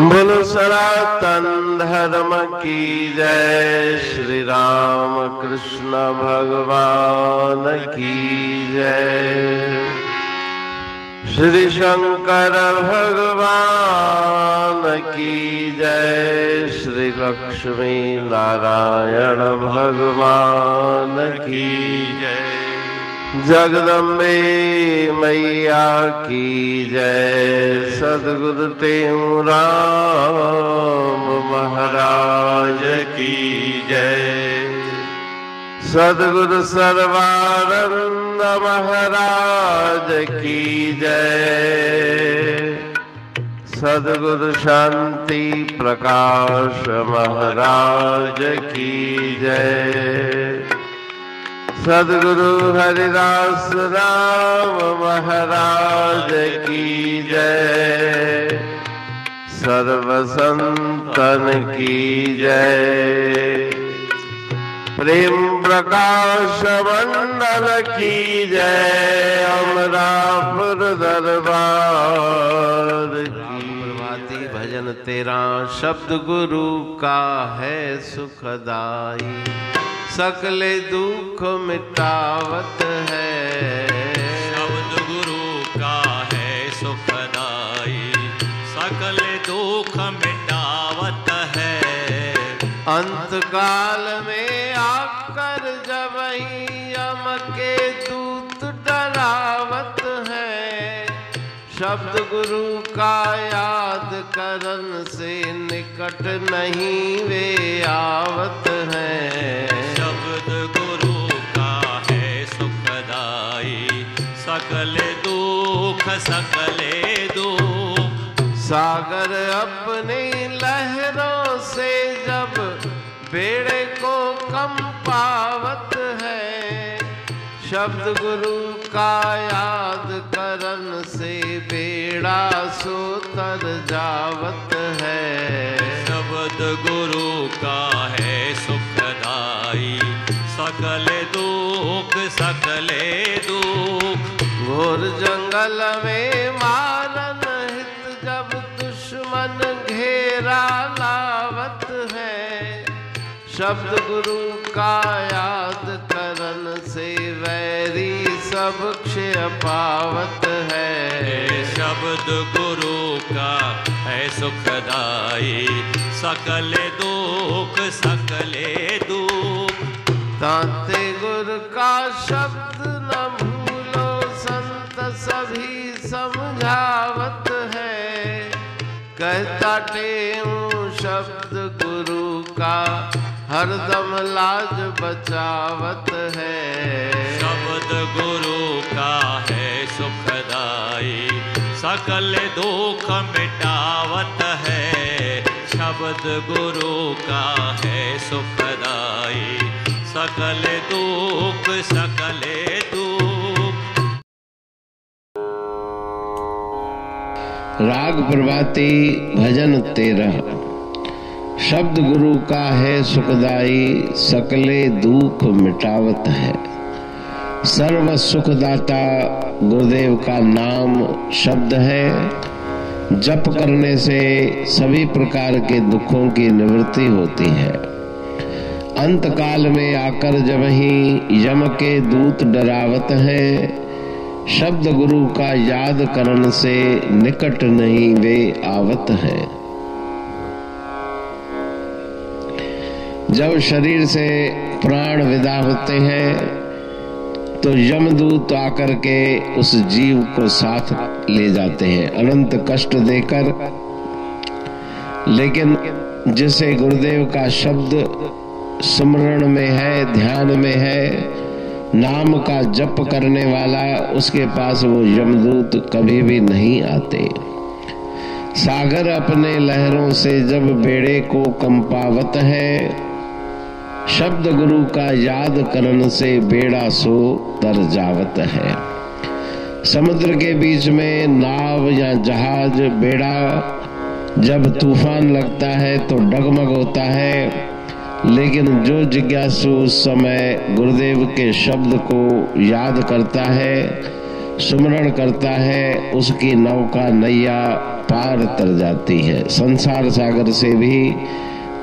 बोलो सनातन धर्म की जय। श्री राम कृष्ण भगवान की जय। श्री शंकर भगवान की जय। श्री लक्ष्मी नारायण भगवान की जय। जगदम्बे मैया की जय। सद्गुरु राम महाराज की जय। सद्गुरु सर्वानंद महाराज की जय। सद्गुरु शांति प्रकाश महाराज की जय। सद्गुरु हरिदास राम महाराज की जय। सर्व संतन की जय। प्रेम प्रकाश मंडल की जय। अमरापुर दरबार की। प्रभाती भजन तेरा शब्द गुरु का है सुखदाई। सकले दुख मिटावत है। शब्द गुरु का है सुखदाई। सकले दुख मिटावत है। अंत काल में आकर जब यम के दूत डरावत है। शब्द गुरु का याद करन से निकट नहीं वे आवत हैं। शब्द गुरु का है सुखदाई। सकले दुख सागर अपनी लहरों से जब बेड़े को कंपावत है। शब्द गुरु का याद करन से बेड़ा सो तर जावत है। शब्द गुरु का है सुखदाई। सकले दुख घोर जंगल में मारन हित जब दुश्मन घेरा लावत है। शब्द गुरु का याद करन से वैरी सब क्षय पावत है। शब्द गुरु का है सुखदाई। सकले दुख ताते गुरु का शब्द न भूलो संत सभी समझावत है। कहता टेऊं शब्द गुरु का हरदम लाज बचावत है। शब्द गुरु का है सुखदाई। सकल दुख मिटावत है। शब्द गुरु का है सुखदाई। सकल दुख राग प्रभाती भजन तेरा। शब्द गुरु का है सुखदाई। सकले दुख मिटावत है। सर्व सुखदाता गुरुदेव का नाम शब्द है। जप करने से सभी प्रकार के दुखों की निवृत्ति होती है। अंत काल में आकर जब ही यम के दूत डरावत है। शब्द गुरु का याद करन से निकट नहीं वे आवत है। जब शरीर से प्राण विदा होते हैं तो यमदूत आकर के उस जीव को साथ ले जाते हैं अनंत कष्ट देकर। लेकिन जिसे गुरुदेव का शब्द सुमरण में है, ध्यान में है, नाम का जप करने वाला, उसके पास वो यमदूत कभी भी नहीं आते। सागर अपने लहरों से जब बेड़े को कंपावत है। शब्द गुरु का याद करन से बेड़ा सो तर जावत है। समुद्र के बीच में नाव या जहाज बेड़ा जब तूफान लगता है तो डगमग होता है। लेकिन जो जिज्ञासु उस समय गुरुदेव के शब्द को याद करता है, सुमरण करता है, उसकी नौका नैया पार तर जाती है। संसार सागर से भी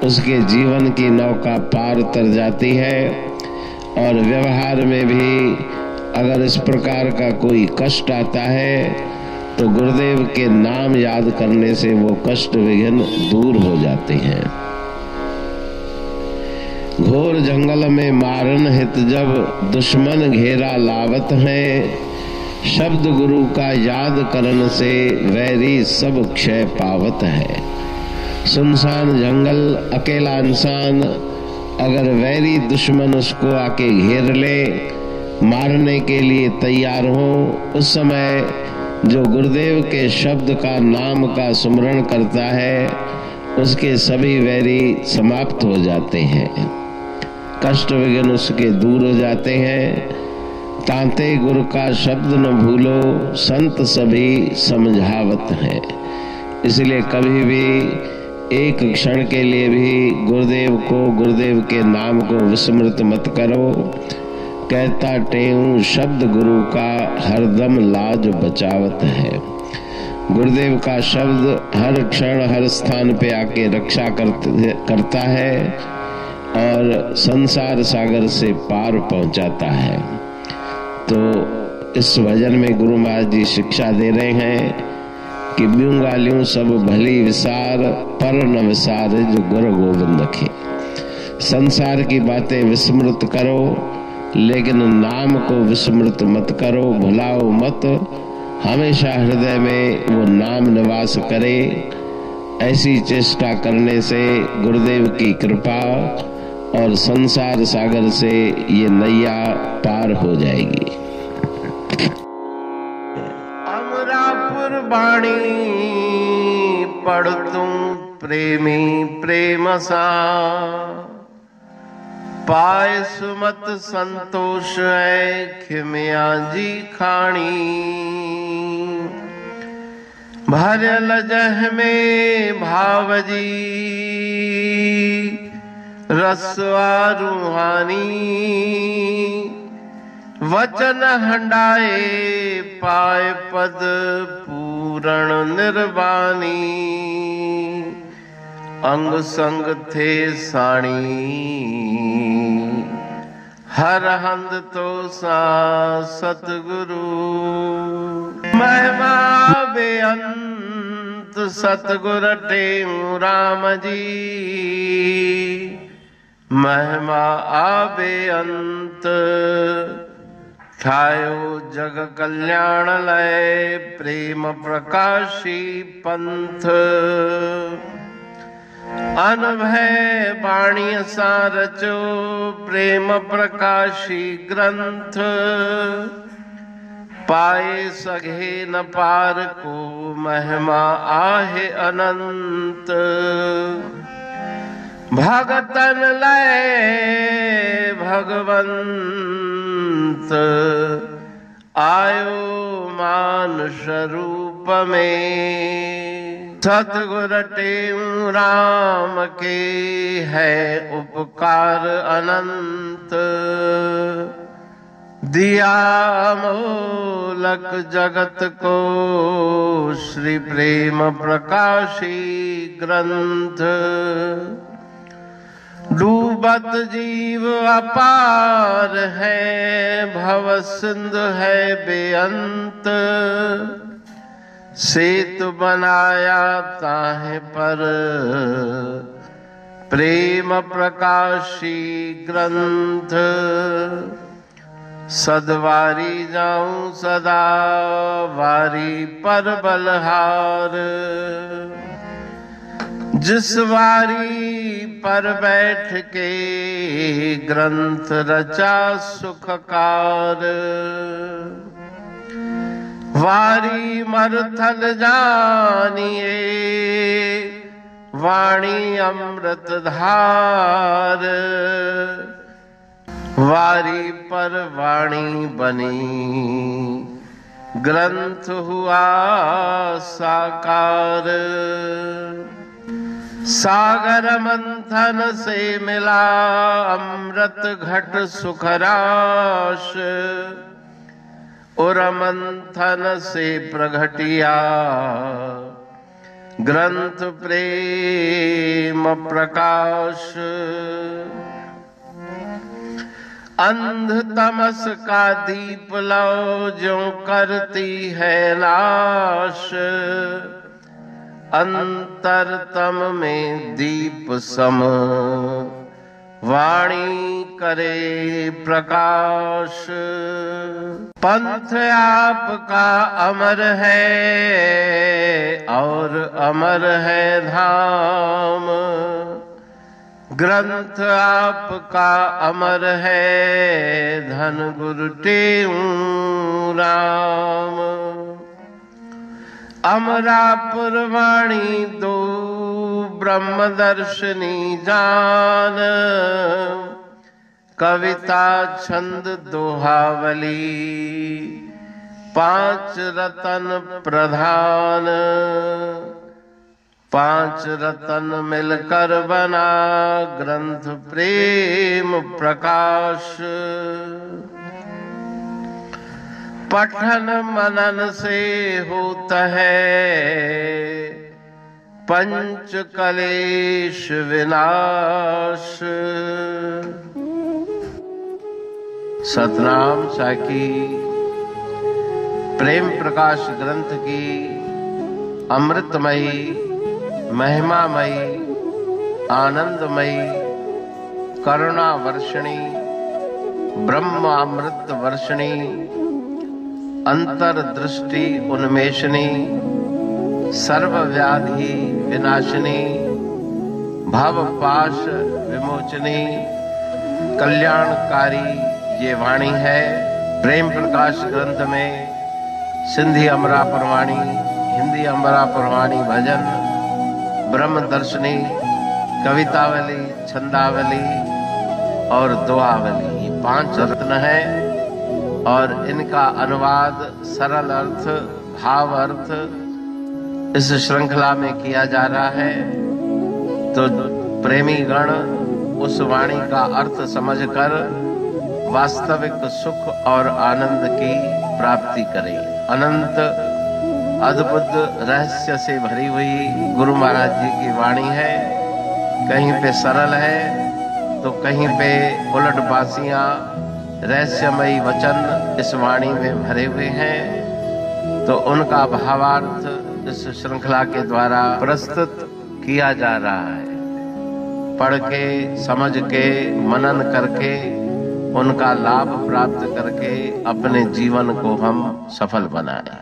उसके जीवन की नौका पार तर जाती है। और व्यवहार में भी अगर इस प्रकार का कोई कष्ट आता है तो गुरुदेव के नाम याद करने से वो कष्ट विघ्न दूर हो जाते हैं। घोर जंगल में मारन हित जब दुश्मन घेरा लावत है, शब्द गुरु का याद करन से वैरी सब क्षय पावत है। सुनसान जंगल, अकेला इंसान, अगर वैरी दुश्मन उसको आके घेर ले, मारने के लिए तैयार हो, उस समय जो गुरुदेव के शब्द का, नाम का सुमरण करता है, उसके सभी वैरी समाप्त हो जाते हैं, कष्ट विघ्न उसके दूर हो जाते हैं। तांते गुरु का शब्द न भूलो, संत सभी समझावत हैं। इसलिए कभी भी एक क्षण के लिए भी गुरुदेव को, गुरुदेव के नाम को विस्मृत मत करो। कहता टेऊ शब्द गुरु का हरदम लाज बचावत है। गुरुदेव का शब्द हर क्षण हर स्थान पे आके रक्षा करता है और संसार सागर से पार पहुंचाता है। तो इस भजन में गुरु महाराज जी शिक्षा दे रहे हैं कि ब्यूं गालियों सब भली विसार, पर न विसार जो गुरु गोविंद खे। संसार की बातें विस्मृत करो, लेकिन नाम को विस्मृत मत करो, भुलाओ मत। हमेशा हृदय में वो नाम निवास करे। ऐसी चेष्टा करने से गुरुदेव की कृपा और संसार सागर से ये नैया पार हो जाएगी। अमरापुर बाणी पढ़ तुम प्रेमी प्रेम सा, पाए सुमत संतोष है खिमिया जी खाणी। भरल जह में भावजी रसवा रूहानी, वचन हंडाए पाए पद पूरण निर्वाणी। अंग संग थे साणी हर हंद तो सा सतगुरु। महिमा बेअंत सतगुर टेऊ राम जी, महिमा आबे अंत। ठायो जग कल्याण लय प्रेम प्रकाशी पंथ। अनभय बाणी सा रचो प्रेम प्रकाशी ग्रंथ। पाए सघे न पार को महिमा आहे अनंत। भगतन लय भगवंत, आयो मानुष रूप में। सतगुर टेऊ राम के है उपकार अनंत। दिया मोलक जगत को श्री प्रेम प्रकाशी ग्रंथ। डूबत जीव अपार है, भव सिंध है बेअंत। सेतु बनाया ताहे पर प्रेम प्रकाशी ग्रंथ। सदवारी जाऊं सदा वारी पर बलहार। जिस वारी पर बैठ के ग्रंथ रचा सुखकार। वारी मरथल जानिए वाणी अमृत धार। वारी पर वाणी बनी ग्रंथ हुआ साकार। सागर मंथन से मिला अमृत घट सुखराश। और मंथन से प्रगटिया ग्रंथ प्रेम प्रकाश, अंध तमस का दीप लो जो करती है नाश, अंतरतम में दीप सम वाणी करे प्रकाश। पंथ आपका अमर है और अमर है धाम, ग्रंथ आपका अमर है धन गुरु टेऊ राम। अमरापुर वाणी दो ब्रह्मदर्शनी जान, कविता छंद दोहावली पांच रतन प्रधान। पांच रतन मिलकर बना ग्रंथ प्रेम प्रकाश। पठन मनन से होता है पंच कलेश विनाश। सतनाम साकी प्रेम प्रकाश ग्रंथ की अमृतमयी महिमामयी आनंदमयी करुणा वर्षिणी ब्रह्म अमृत वर्षिणी अंतरदृष्टि उन्मेषणी सर्वव्याधि विनाशिनी भव पाश विमोचनी कल्याणकारी ये वाणी है। प्रेम प्रकाश ग्रंथ में सिंधी अमरापुर वाणी, हिंदी अमरापुर वाणी भजन, ब्रह्म दर्शनी, कवितावली, छंदावली और दुआवली, ये पांच रत्न हैं और इनका अनुवाद सरल अर्थ भाव अर्थ इस श्रृंखला में किया जा रहा है। तो प्रेमी गण उस वाणी का अर्थ समझकर वास्तविक सुख और आनंद की प्राप्ति करें। अनंत अद्भुत रहस्य से भरी हुई गुरु महाराज जी की वाणी है। कहीं पे सरल है तो कहीं पे उलट बासियां रहस्यमयी वचन इस वाणी में भरे हुए हैं। तो उनका भावार्थ इस श्रृंखला के द्वारा प्रस्तुत किया जा रहा है। पढ़ के समझ के मनन करके उनका लाभ प्राप्त करके अपने जीवन को हम सफल बनाएं।